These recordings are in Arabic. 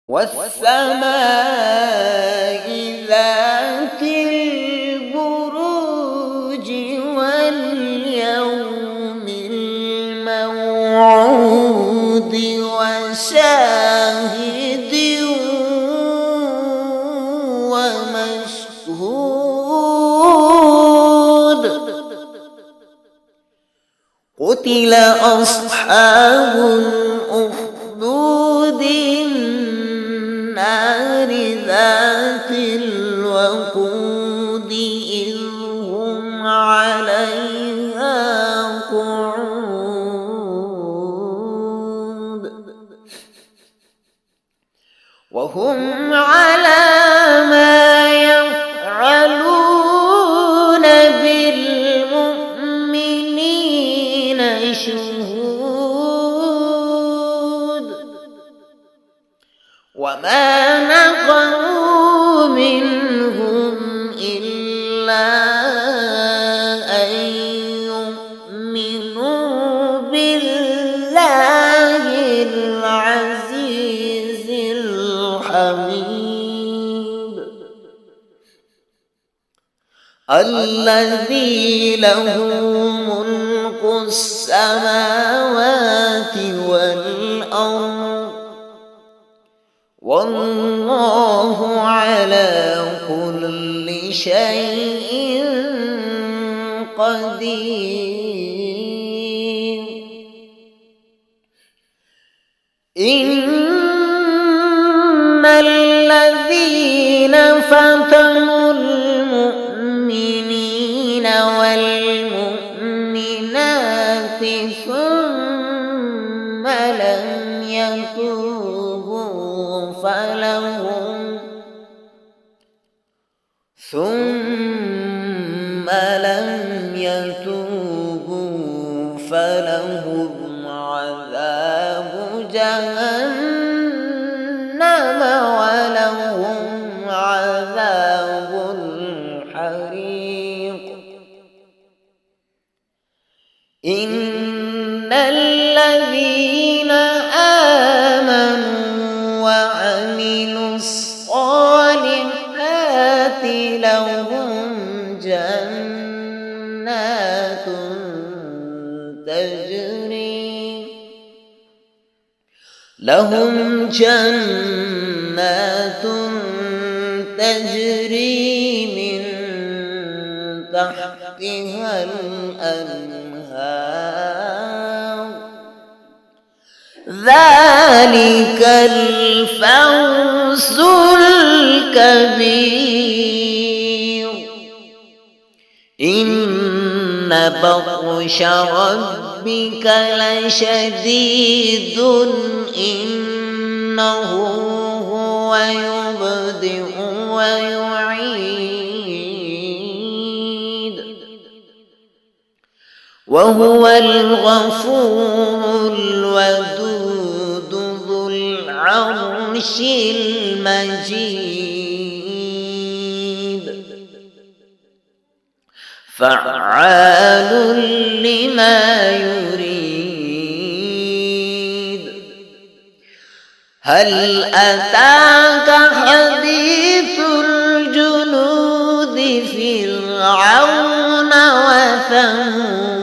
والسماء ذات البروج واليوم الموعود وشاهد ومشهود. قتل أصحاب الأخدود النار ذات الوقود إذ هم عليها قعود وهم على ما يفعلون بالمؤمنين شهود. وما نقموا منهم إلا أن يؤمنوا بالله العزيز الحميد الذي له ملك السماوات والأرض والله على كل شيء قدير. إن الذين فتنوا المؤمنين والمؤمنات ثم لم يتوبوا فلهم عذاب جهنم ولهم عذاب الحريق. إن الذين آمنوا وعملوا الصالحات لهم جنات تجري من تحتها الأنهار ذلك الفوز الكبير. إن بطش ربك لشديد إنه هو يبدئ ويعيد وهو الغفور الودود ذو العرش المجيد فعال لما يريد. هل أتاك حديث الجنود فرعون وثمود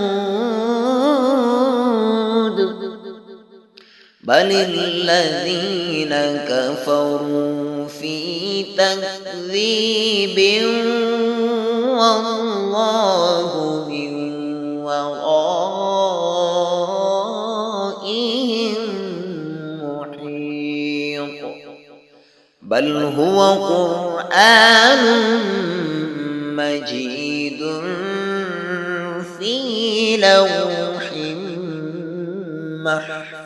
بل الذين كفروا في تكذيب والله من ورائهم محيط. بل هو قرآن مجيد في لوح محفوظ.